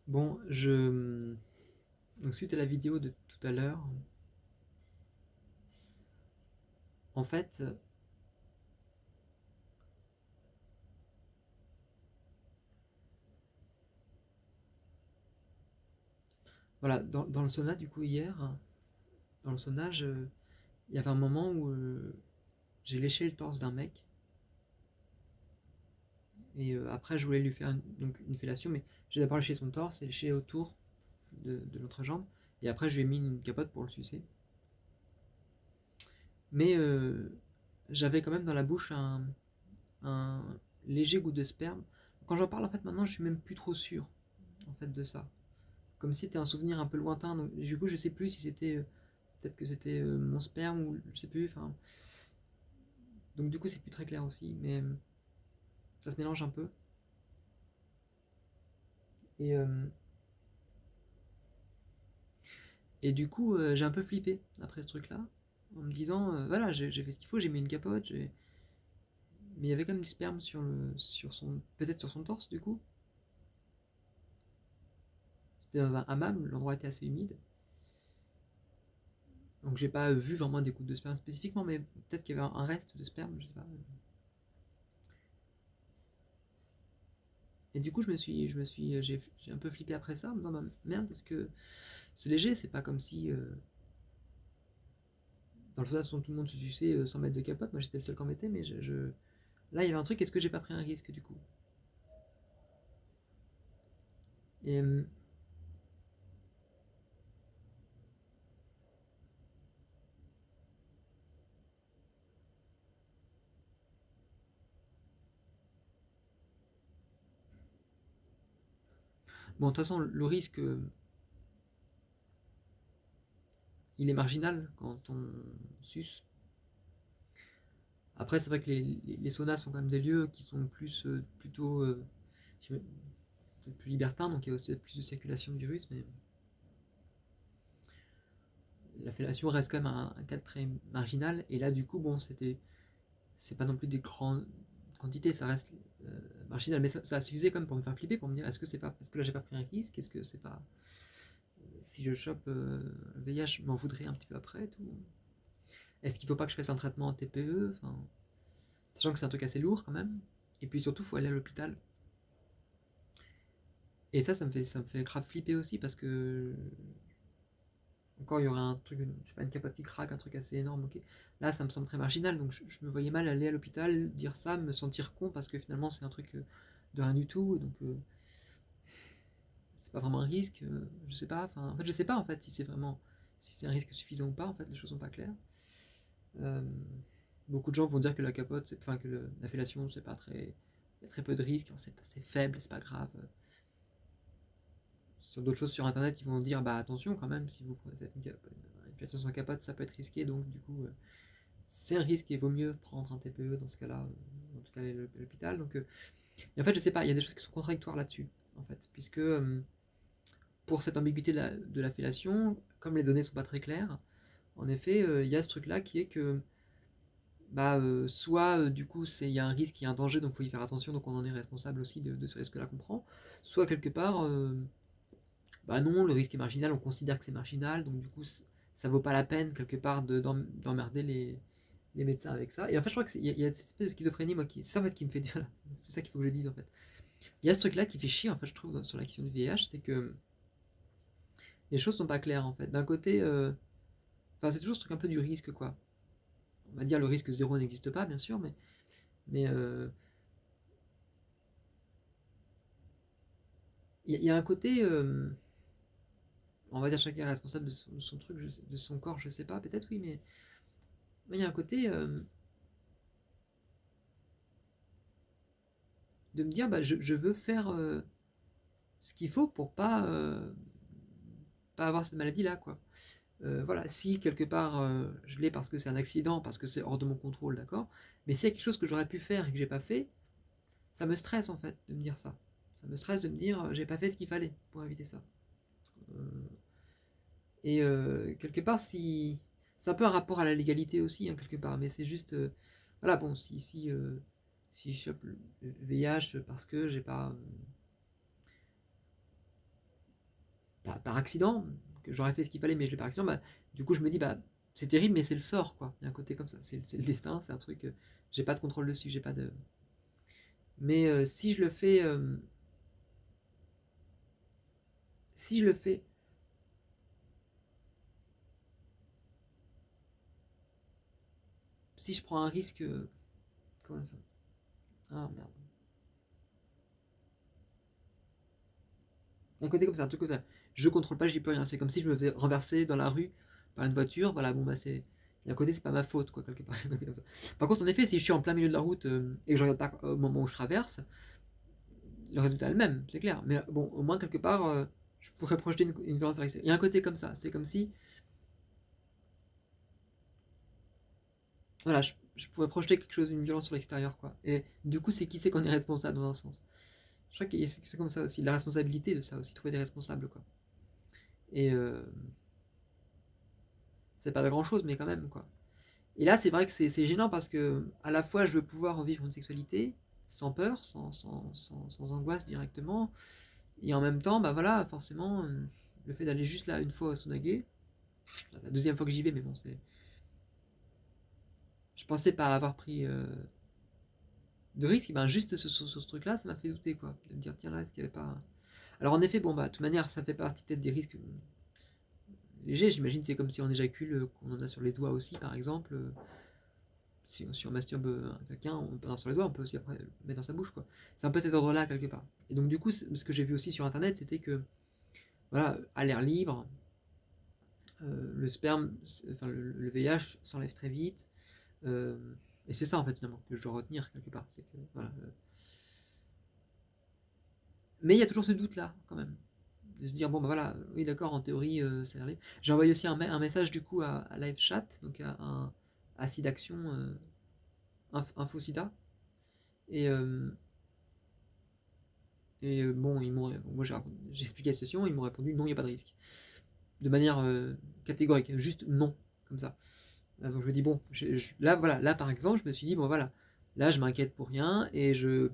Bon, donc suite à la vidéo de tout à l'heure, en fait, voilà, dans le sauna, du coup, hier, dans le sauna, il y avait un moment où j'ai léché le torse d'un mec, et après, je voulais lui faire donc une fellation, mais j'ai d'abord léché son torse et léché autour de l'autre jambe, et après, je lui ai mis une capote pour le sucer. Mais j'avais quand même dans la bouche un léger goût de sperme. Quand j'en parle, en fait, maintenant, je suis même plus trop sûr, en fait, de ça. Comme si c'était un souvenir un peu lointain. Donc, du coup, je sais plus si c'était. Peut-être que c'était mon sperme ou je sais plus. Enfin, donc, du coup, c'est plus très clair aussi. Mais ça se mélange un peu. Et, euh, et du coup, j'ai un peu flippé après ce truc-là. En me disant, voilà, j'ai fait ce qu'il faut, j'ai mis une capote. Mais il y avait quand même du sperme sur son. Peut-être sur son torse, du coup. C'était dans un hammam, l'endroit était assez humide. Donc, j'ai pas vu vraiment des gouttes de sperme spécifiquement, mais peut-être qu'il y avait un reste de sperme, je sais pas. Et du coup, j'ai un peu flippé après ça, en me disant, bah, merde, est-ce que c'est léger, c'est pas comme si dans le sens où tout le monde se suçait sans mettre de capote, moi j'étais le seul qui en mettait, mais là il y avait un truc, est-ce que j'ai pas pris un risque du coup? Et bon, de toute façon, le risque, il est marginal quand on suce. Après, c'est vrai que les saunas sont quand même des lieux qui sont plutôt peut-être plus libertins, donc il y a aussi plus de circulation de virus, mais la fellation reste quand même un cadre très marginal. Et là, du coup, bon, c'est pas non plus des grandes quantités, ça reste marginal, mais ça suffisait quand même pour me faire flipper, pour me dire est-ce que c'est pas parce que là j'ai pas pris un risque, est-ce que c'est pas si je chope le VIH, je m'en voudrais un petit peu après tout. Est-ce qu'il faut pas que je fasse un traitement en TPE, enfin, sachant que c'est un truc assez lourd quand même, et puis surtout faut aller à l'hôpital. Et ça me fait grave flipper aussi parce que encore il y aurait un truc, je sais pas, une capote qui craque, un truc assez énorme, ok. Là ça me semble très marginal, donc je me voyais mal aller à l'hôpital, dire ça, me sentir con parce que finalement c'est un truc de rien du tout, donc c'est pas vraiment un risque, je sais pas, enfin, en fait je sais pas en fait si c'est un risque suffisant ou pas, en fait les choses sont pas claires. Euh, Beaucoup de gens vont dire que la capote, enfin que la fellation c'est pas très, il y a très peu de risques, c'est faible, c'est pas grave. Sur d'autres choses sur internet ils vont dire bah attention quand même si vous faites une fellation sans capote ça peut être risqué, donc du coup c'est un risque et il vaut mieux prendre un TPE dans ce cas-là, en tout cas aller à l'hôpital. Donc et en fait je sais pas, il y a des choses qui sont contradictoires là-dessus en fait, puisque pour cette ambiguïté de la fellation, comme les données sont pas très claires, en effet, il y a ce truc-là qui est que, bah, soit du coup, il y a un risque, il y a un danger, donc il faut y faire attention, donc on en est responsable aussi de ce risque-là qu'on prend. Soit quelque part, bah non, le risque est marginal, on considère que c'est marginal, donc du coup, ça vaut pas la peine quelque part d'emmerder les médecins avec ça. Et en fait, je crois qu'il y a cette espèce de schizophrénie, moi, c'est ça en fait qui me fait. Voilà, c'est ça qu'il faut que je dise en fait. Il y a ce truc-là qui fait chier, en fait, je trouve, sur la question du VIH, c'est que les choses sont pas claires en fait. D'un côté, enfin, c'est toujours ce truc un peu du risque, quoi. On va dire le risque zéro n'existe pas, bien sûr, mais il y a un côté, on va dire chacun est responsable de son truc, de son corps, je sais pas, peut-être oui, mais il y a un côté de me dire, bah, je veux faire ce qu'il faut pour pas avoir cette maladie-là, quoi. Voilà, si quelque part je l'ai parce que c'est un accident, parce que c'est hors de mon contrôle, d'accord, mais s'il y a quelque chose que j'aurais pu faire et que j'ai pas fait, ça me stresse en fait de me dire ça. Ça me stresse de me dire j'ai pas fait ce qu'il fallait pour éviter ça. Euh, et quelque part, si c'est un peu un rapport à la légalité aussi, hein, quelque part, mais c'est juste voilà, bon, si je chope le VIH parce que j'ai pas par accident, que j'aurais fait ce qu'il fallait, mais je l'ai par accident, bah, du coup, je me dis, bah, c'est terrible, mais c'est le sort, quoi. Il y a un côté comme ça, c'est le destin, c'est un truc, j'ai pas de contrôle dessus, j'ai pas de. Mais si je le fais, si je prends un risque, comment ça? Ah merde. D'un côté comme ça, un truc comme ça. Je contrôle pas, j'y peux rien. C'est comme si je me faisais renverser dans la rue par une voiture. Voilà, bon bah c'est. D'un côté, c'est pas ma faute, quoi, quelque part. Côté comme ça. Par contre, en effet, si je suis en plein milieu de la route et que je regarde pas au moment où je traverse, le résultat est le même, c'est clair. Mais bon, au moins, quelque part, je pourrais projeter une violence vers l'extérieur. Il y a un côté comme ça. C'est comme si. Voilà, je pourrais projeter quelque chose, une violence sur l'extérieur, quoi. Et du coup, c'est qui c'est qu'on est responsable dans un sens. Je crois que c'est comme ça aussi. La responsabilité de ça aussi, trouver des responsables, quoi. Et c'est pas grand chose, mais quand même, quoi. Et là, c'est vrai que c'est gênant parce que à la fois, je veux pouvoir vivre une sexualité sans peur, sans angoisse directement, et en même temps, bah voilà, forcément, le fait d'aller juste là une fois au Sonagé, la deuxième fois que j'y vais, mais bon, c'est. Je pensais pas avoir pris de risque, et ben juste sur ce truc-là, ça m'a fait douter, quoi. De me dire, tiens là, est-ce qu'il n'y avait pas. Alors en effet, bon, bah, de toute manière, ça fait partie peut-être des risques légers, j'imagine, c'est comme si on éjacule, qu'on en a sur les doigts aussi, par exemple. Si on masturbe quelqu'un, on peut sur les doigts, on peut aussi après le mettre dans sa bouche, quoi. C'est un peu cet ordre-là, quelque part. Et donc, du coup, ce que j'ai vu aussi sur Internet, c'était que, voilà, à l'air libre, le sperme, enfin, le VIH s'enlève très vite. euh, et c'est ça, en fait, finalement, que je dois retenir, quelque part. C'est que, voilà, mais il y a toujours ce doute-là, quand même. De se dire, bon, bah voilà, oui, d'accord, en théorie, ça a l'air libre. J'ai envoyé aussi un message, du coup, à Live Chat, donc à SIDAction, Info SIDA. Et, bon, moi j'ai expliqué la situation, ils m'ont répondu non, il n'y a pas de risque. De manière catégorique, juste non, comme ça. Donc je me dis, bon, là, voilà, là par exemple, je me suis dit, bon voilà, là je m'inquiète pour rien et je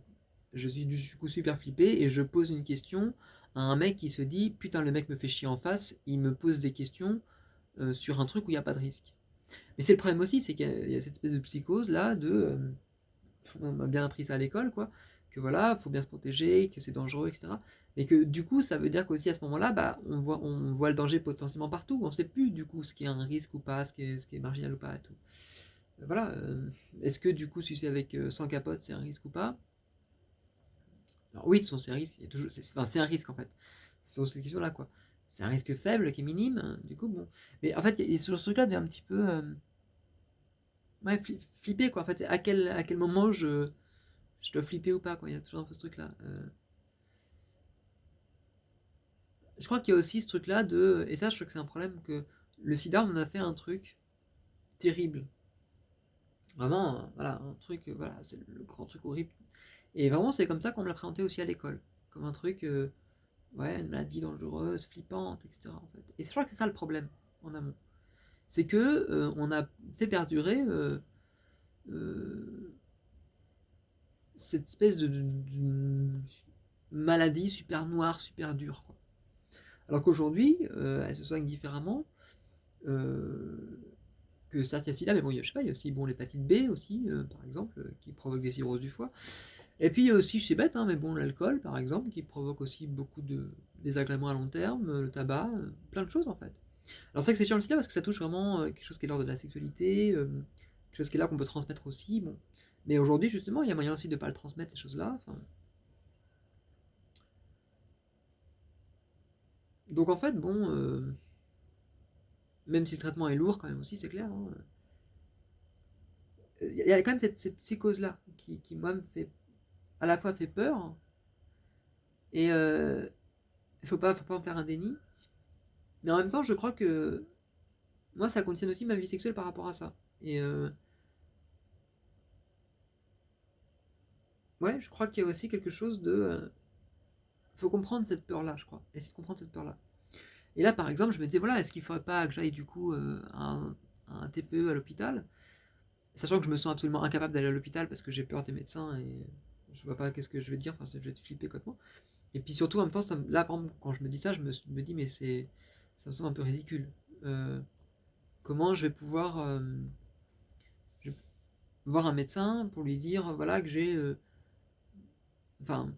suis du coup super flippé et je pose une question à un mec qui se dit, putain, le mec me fait chier en face, il me pose des questions sur un truc où il n'y a pas de risque. Mais c'est le problème aussi, c'est qu'il y a cette espèce de psychose là de. On m'a bien appris ça à l'école, quoi, que voilà, faut bien se protéger, que c'est dangereux, etc. Mais que du coup, ça veut dire qu'aussi à ce moment-là, bah, on voit le danger potentiellement partout. On sait plus du coup ce qui est un risque ou pas, ce qui est marginal ou pas et tout. Voilà. Est-ce que du coup, si c'est avec sans capote, c'est un risque ou pas? Alors oui, de toute façon, c'est un risque. Il y a toujours, enfin, c'est un risque en fait. Ce sont ces questions-là, quoi. C'est un risque faible qui est minime, hein, du coup, bon. Mais en fait, il y a sur ce truc-là, un petit peu. Ouais, flipper, quoi. En fait, à quel moment je dois flipper ou pas, quoi. Il y a toujours un peu ce truc-là. Je crois qu'il y a aussi ce truc-là de. Et ça, je crois que c'est un problème que le sida, on en a fait un truc terrible. Vraiment, voilà, un truc, voilà, c'est le grand truc horrible. Et vraiment, c'est comme ça qu'on me l'a présenté aussi à l'école. Comme un truc, ouais, une maladie dangereuse, flippante, etc. En fait. Et je crois que c'est ça le problème, en amont. C'est que on a fait perdurer euh, cette espèce de maladie super noire, super dure, quoi. Alors qu'aujourd'hui, elle se soigne différemment. Euh, que certes il y a sida, mais bon, je sais pas, il y a aussi bon, l'hépatite B aussi, par exemple, qui provoque des cirrhoses du foie. Et puis il y a aussi, c'est bête, hein, mais bon, l'alcool, par exemple, qui provoque aussi beaucoup de désagréments à long terme, le tabac, plein de choses en fait. Alors c'est vrai que c'est chiant le sida parce que ça touche vraiment quelque chose qui est l'ordre de la sexualité, quelque chose qui est là qu'on peut transmettre aussi, bon. Mais aujourd'hui, justement, il y a moyen aussi de ne pas le transmettre, ces choses-là. Enfin, donc en fait, bon, même si le traitement est lourd quand même aussi, c'est clair, hein, il y a quand même cette psychose-là qui, moi, me fait à la fois fait peur, et faut pas en faire un déni, mais en même temps, je crois que moi, ça conditionne aussi ma vie sexuelle par rapport à ça. Et ouais, je crois qu'il y a aussi quelque chose de. Faut comprendre cette peur-là, je crois. Essayer de comprendre cette peur-là. Et là, par exemple, je me disais, voilà, est-ce qu'il ne faudrait pas que j'aille du coup à un TPE à l'hôpital, sachant que je me sens absolument incapable d'aller à l'hôpital parce que j'ai peur des médecins et je vois pas qu'est-ce que je vais dire, enfin, je vais être flippé complètement. Et puis surtout, en même temps, là, par exemple, quand je me dis ça, je me dis, mais ça me semble un peu ridicule. Comment je vais pouvoir je vais voir un médecin pour lui dire, voilà, que j'ai... enfin,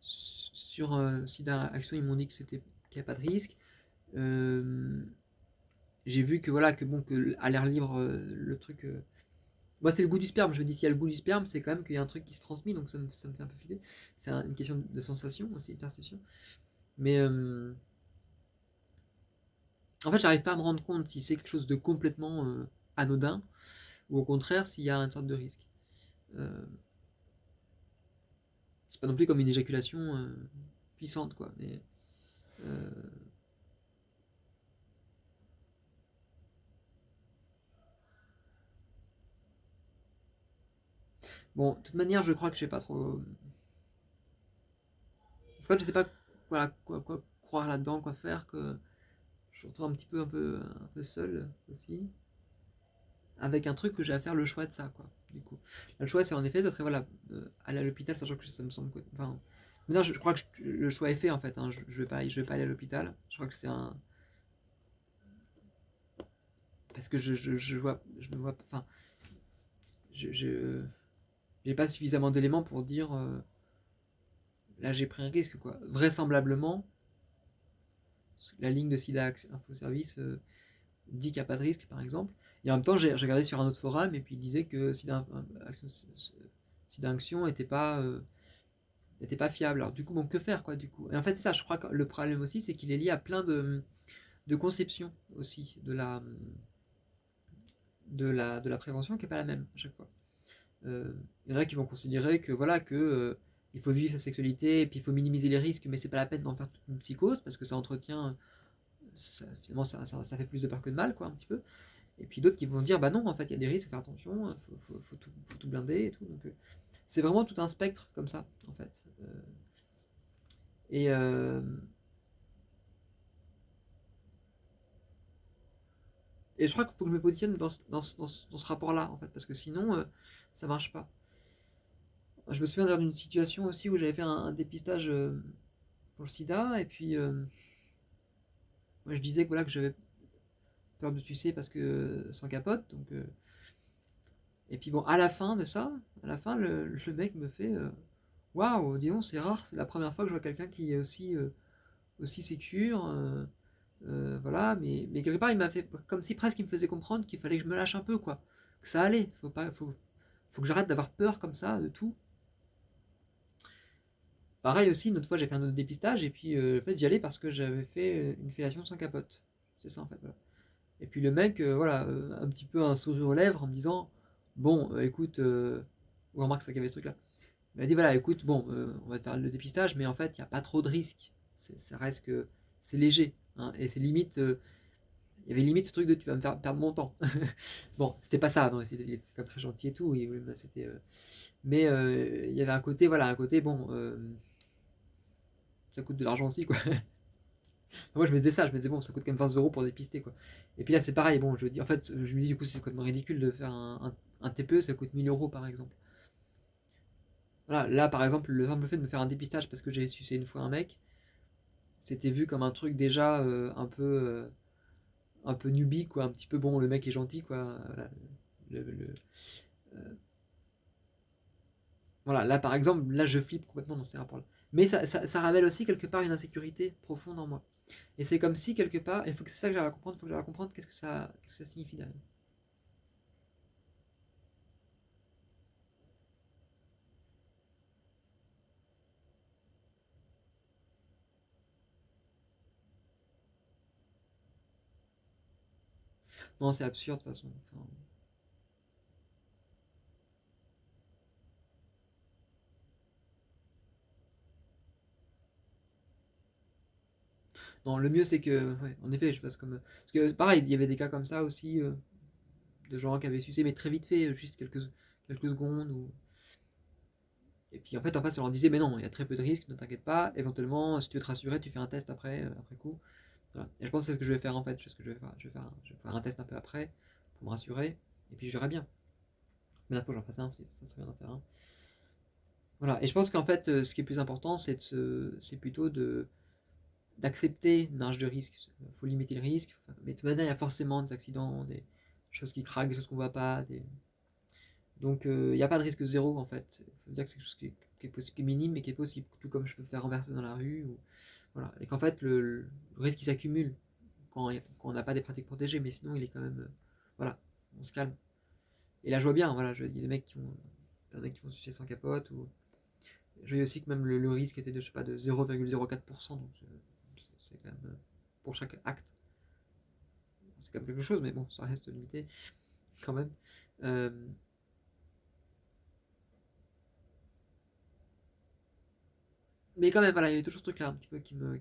sur Sida Action, ils m'ont dit que qu'il n'y a pas de risque. Euh, j'ai vu que, voilà, que bon, que à l'air libre, le truc... moi, c'est le goût du sperme. Je me dis, s'il y a le goût du sperme, c'est quand même qu'il y a un truc qui se transmet, donc ça me fait un peu flipper. C'est une question de sensation aussi, de perception. Mais en fait, j'arrive pas à me rendre compte si c'est quelque chose de complètement anodin, ou au contraire, s'il y a une sorte de risque. Euh, c'est pas non plus comme une éjaculation puissante, quoi. Mais euh, bon, de toute manière, je crois que je sais pas trop. Parce que je sais pas voilà, quoi croire là-dedans, quoi faire, que je me retrouve un peu seul aussi, avec un truc que j'ai à faire le choix de ça, quoi. Du coup, le choix, c'est en effet, ça serait voilà, aller à l'hôpital, sachant que ça me semble. Enfin, maintenant, je crois que le choix est fait en fait. Hein, je vais pas aller à l'hôpital. Je crois que c'est un. Parce que je me vois. Enfin, je j'ai pas suffisamment d'éléments pour dire là j'ai pris un risque, quoi. Vraisemblablement, la ligne de SIDA Info Service dit qu'il n'y a pas de risque, par exemple. Et en même temps, j'ai regardé sur un autre forum et puis il disait que SIDA Action était pas fiable. Alors du coup, bon, que faire, quoi, du coup. Et en fait, c'est ça, je crois que le problème aussi, c'est qu'il est lié à plein de conceptions aussi de la prévention qui n'est pas la même à chaque fois. Il y en a qui vont considérer que voilà que il faut vivre sa sexualité et puis il faut minimiser les risques, mais c'est pas la peine d'en faire toute une psychose parce que ça entretient, finalement ça fait plus de peur que de mal, quoi, un petit peu. Et puis d'autres qui vont dire bah non, en fait il y a des risques, faut faire attention, faut tout blinder et tout. Donc c'est vraiment tout un spectre comme ça en fait. Et et je crois qu'il faut que je me positionne dans ce rapport-là en fait parce que sinon ça marche pas. Je me souviens d'une situation aussi où j'avais fait un dépistage pour le sida, et puis moi je disais que, voilà, que j'avais peur de sucer parce que sans capote, donc et puis bon, à la fin de ça, à la fin, le mec me fait waouh, dis donc, c'est rare, c'est la première fois que je vois quelqu'un qui est aussi sécure, voilà, mais quelque part, il m'a fait comme si presque il me faisait comprendre qu'il fallait que je me lâche un peu, quoi, que ça allait, faut que j'arrête d'avoir peur comme ça de tout. Pareil aussi, une autre fois, j'ai fait un autre dépistage, et puis en fait, j'y allais parce que j'avais fait une fellation sans capote. C'est ça, en fait, voilà. Et puis le mec, voilà, un petit peu un sourire aux lèvres en me disant, bon, écoute, ou remarque ça qu'il y avait ce truc-là. Il m'a dit, voilà, écoute, bon, on va te faire le dépistage, mais en fait, il n'y a pas trop de risques. Ça reste que c'est léger, hein, et c'est limite, il y avait limite ce truc de tu vas me faire perdre mon temps. Bon, c'était pas ça, non, c'était comme très gentil et tout, oui, bah, mais il y avait un côté, voilà, un côté, bon, ça coûte de l'argent aussi, quoi. Moi, je me disais ça, je me disais, bon, ça coûte quand même 20 € pour dépister, quoi. Et puis là, c'est pareil, bon, je dis, en fait, je lui dis, du coup, c'est complètement ridicule de faire un TPE, ça coûte 1000 € par exemple. Voilà, là, par exemple, le simple fait de me faire un dépistage parce que j'ai sucé une fois un mec, c'était vu comme un truc déjà un peu newbie, quoi, un petit peu, bon, le mec est gentil, quoi. Voilà, euh, voilà, là, par exemple, là, je flippe complètement dans ces rapports-là. Mais ça révèle aussi quelque part une insécurité profonde en moi. Et c'est comme si quelque part, il faut que c'est ça que j'arrive à comprendre, il faut que j'arrive à comprendre qu'est-ce que ça signifie derrière. Non, c'est absurde de toute façon. Enfin, non, le mieux c'est que, ouais, en effet, je fasse comme. Parce que pareil, il y avait des cas comme ça aussi, de gens qui avaient sucé, mais très vite fait, juste quelques secondes. Et puis en fait, en face, on leur disait, mais non, il y a très peu de risques, ne t'inquiète pas. Éventuellement, si tu veux te rassurer, tu fais un test après coup. Voilà. Et je pense que c'est ce que je vais faire en fait. Je sais ce que je vais faire. Je vais faire un test un peu après pour me rassurer. Et puis je verrai bien. Mais la fois, j'en fasse un, ça serait bien d'en faire un. Voilà, et je pense qu'en fait, ce qui est plus important, c'est plutôt d'accepter une marge de risque. Il faut limiter le risque, mais de toute manière, il y a forcément des accidents, des choses qui craquent, des choses qu'on voit pas. Donc, il n'y a pas de risque zéro, en fait. Il faut dire que c'est quelque chose qui est minime, mais qui est possible, tout comme je peux faire renverser dans la rue. Voilà. Et qu'en fait, le risque, il s'accumule quand on n'a pas des pratiques protégées, mais sinon, il est quand même... voilà, on se calme. Et là, je vois bien, voilà, il y a des mecs qui vont sucer sans capote, ou je voyais aussi que même le risque était de, je sais pas, de 0,04%, donc c'est quand même pour chaque acte, c'est quand même quelque chose, mais bon, ça reste limité quand même. Euh, mais quand même, voilà, il y avait toujours ce truc-là un petit peu qui m'ont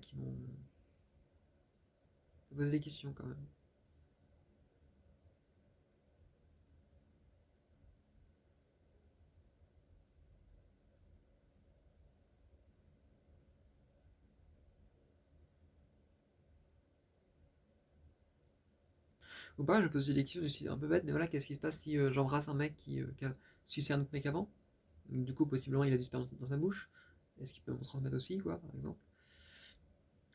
posé des questions quand même. Ou pas, je me posais des questions, je suis un peu bête, mais voilà, qu'est-ce qui se passe si j'embrasse un mec qui a sucé un autre mec avant? Donc, du coup, possiblement, il a du sperme dans sa bouche. Est-ce qu'il peut me transmettre aussi, quoi, par exemple?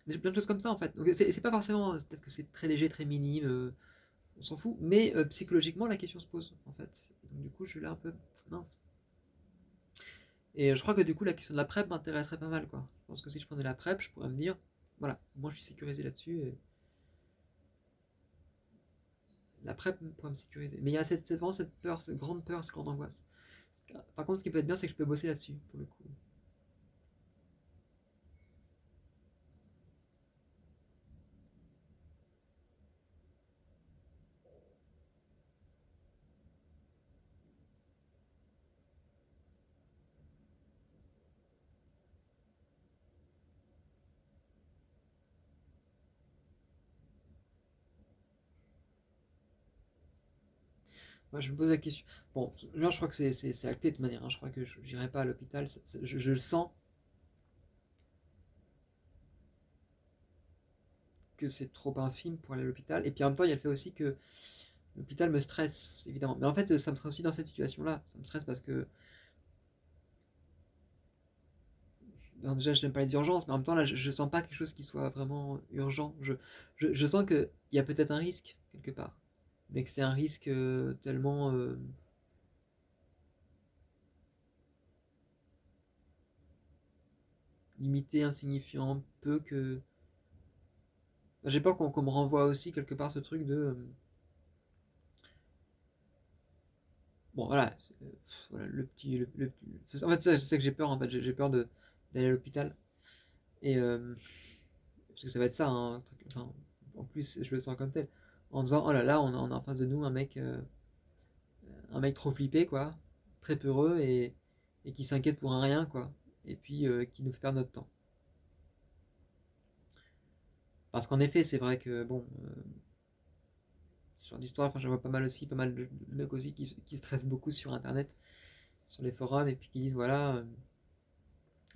Plein de choses comme ça, en fait. Donc, c'est pas forcément, peut-être que c'est très léger, très minime, on s'en fout, mais psychologiquement, la question se pose, en fait. Donc, du coup, je suis là un peu, mince. Et je crois que du coup, la question de la PrEP m'intéresserait pas mal, quoi. Je pense que si je prenais la PrEP, je pourrais me dire, voilà, moi je suis sécurisé là-dessus, et la PrEP pourrait me sécuriser. Mais il y a vraiment cette peur, cette grande angoisse. Par contre, ce qui peut être bien, c'est que je peux bosser là-dessus, pour le coup. Moi, je me pose la question. Bon, là, je crois que c'est acté de toute manière, hein. Je crois que je n'irai pas à l'hôpital. Je le sens que c'est trop infime pour aller à l'hôpital. Et puis en même temps, il y a le fait aussi que l'hôpital me stresse, évidemment. Mais en fait, ça me stresse aussi dans cette situation-là. Ça me stresse parce que, alors déjà, je n'aime pas les urgences, mais en même temps, là, je sens pas quelque chose qui soit vraiment urgent. Je sens qu'il y a peut-être un risque, quelque part. Mais que c'est un risque tellement limité, insignifiant, peu que. J'ai peur qu'on me renvoie aussi quelque part ce truc de. Bon, voilà, voilà, le petit. En fait, ça, je sais que j'ai peur, en fait, j'ai peur d'aller à l'hôpital. Et. Parce que ça va être ça, hein, enfin, en plus, je le sens comme tel. En disant, oh là là, on a en face de nous un mec trop flippé, quoi, très peureux et qui s'inquiète pour un rien, quoi. Et puis qui nous fait perdre notre temps. Parce qu'en effet, c'est vrai que, bon, ce genre d'histoire, enfin, j'en vois pas mal aussi, pas mal de mecs aussi qui stressent beaucoup sur Internet, sur les forums, et puis qui disent, voilà,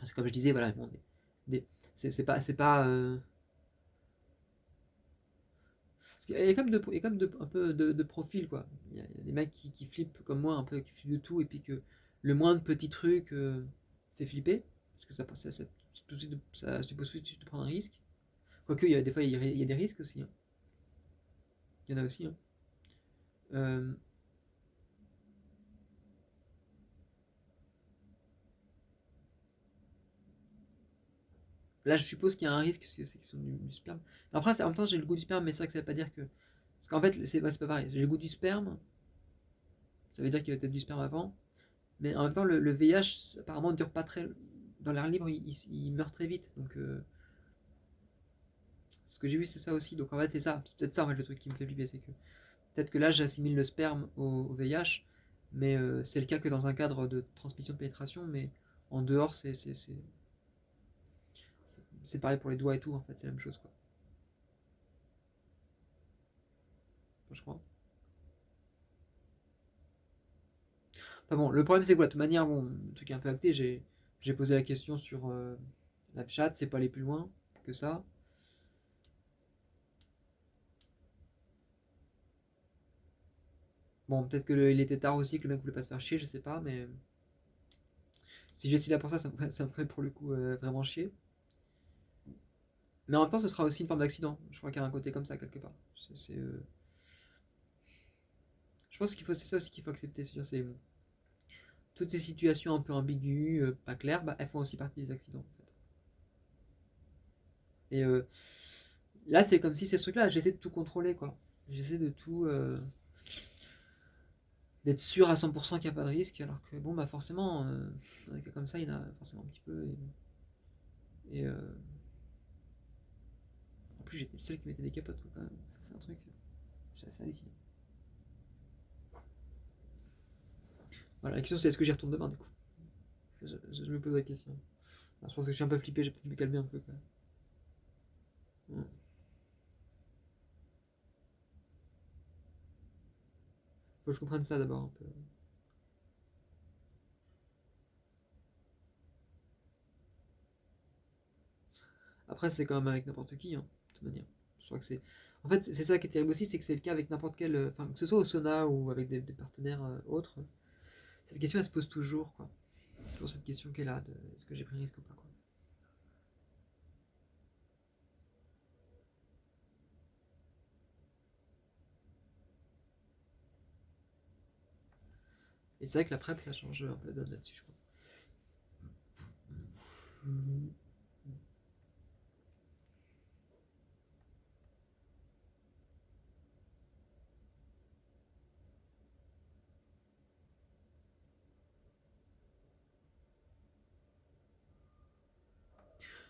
c'est comme je disais, voilà, bon, des- c'est pas, il y a un peu de profil, quoi. Il y a des mecs qui flippent comme moi, un peu, qui flippent de tout, et puis que le moindre petit truc fait flipper, parce que ça suppose tout de suite de prendre un risque. Quoique, des fois, il y a des risques aussi, hein. Il y en a aussi, hein. Euh, Là, je suppose qu'il y a un risque, parce que c'est qu'ils sont du sperme. Après, en même temps, j'ai le goût du sperme, mais c'est vrai que ça veut pas dire que. Parce qu'en fait, c'est pas pareil. J'ai le goût du sperme, ça veut dire qu'il y avait peut-être du sperme avant, mais en même temps, le VIH, apparemment, ne dure pas très. Dans l'air libre, il meurt très vite. Donc, ce que j'ai vu, c'est ça aussi. Donc, en fait, c'est ça. C'est peut-être ça, en fait, le truc qui me fait flipper. C'est que peut-être que là, j'assimile le sperme au VIH, mais c'est le cas que dans un cadre de transmission de pénétration, mais en dehors, c'est pareil pour les doigts et tout, en fait, c'est la même chose, quoi. Enfin, je crois. Enfin bon, le problème, c'est quoi? De toute manière, bon, le truc est un peu acté. J'ai posé la question sur la chat, c'est pas aller plus loin que ça. Bon, peut-être que il était tard aussi, que le mec voulait pas se faire chier, je sais pas, mais Si j'étais là pour ça, ça me ferait pour le coup vraiment chier. Mais en même temps, ce sera aussi une forme d'accident. Je crois qu'il y a un côté comme ça quelque part. Je pense qu'il faut, c'est ça aussi qu'il faut accepter. C'est toutes ces situations un peu ambiguës, pas claires, bah, elles font aussi partie des accidents en fait. Et là, c'est comme si ces trucs-là, j'essaie de tout contrôler quoi. J'essaie de tout d'être sûr à 100% qu'il n'y a pas de risque, alors que bon, bah forcément, dans des cas comme ça, il y en a forcément un petit peu. Et en plus, j'étais le seul qui mettait des capotes quoi, quand même. Ça, c'est un truc, j'ai assez halluciné. Voilà, la question c'est est-ce que j'y retourne demain du coup. Je me pose la question. Alors, je pense que je suis un peu flippé, j'ai peut-être me calmer un peu quoi. Ouais. Faut que je comprenne ça d'abord un peu. Après, c'est quand même avec n'importe qui, hein, de toute manière. Je crois que c'est. En fait, c'est ça qui est terrible aussi, c'est que c'est le cas avec n'importe quel. Enfin, que ce soit au sauna ou avec des partenaires autres, cette question elle se pose toujours, quoi. Toujours cette question qui est là de est-ce que j'ai pris un risque ou pas, quoi. Et c'est vrai que la PrEP, ça change un peu la donne là-dessus, je crois.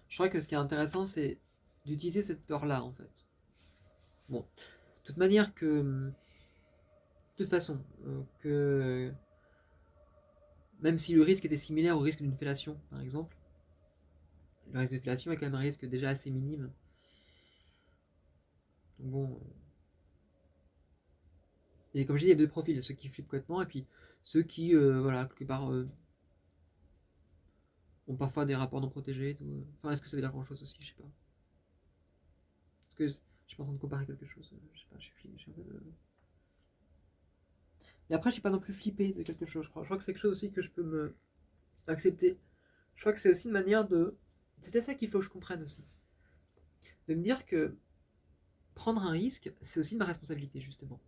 Je crois que ce qui est intéressant, c'est d'utiliser cette peur-là, en fait. Bon, de toute manière que. De toute façon, que. Même si le risque était similaire au risque d'une fellation, par exemple, le risque de fellation est quand même un risque déjà assez minime. Donc bon. Et comme je dis, il y a deux profils, ceux qui flippent complètement et puis ceux qui, voilà, quelque part, ont parfois des rapports non protégés. Tout. Enfin, est-ce que ça veut dire grand-chose aussi? Je sais pas. Est-ce que je suis pas en train de comparer quelque chose? Je sais pas, je suis un peu. Et après, je suis pas non plus flippé de quelque chose, je crois. Je crois que c'est quelque chose aussi que je peux me accepter. Je crois que c'est aussi une manière de. C'est peut-être ça qu'il faut que je comprenne aussi. De me dire que prendre un risque, c'est aussi de ma responsabilité, justement.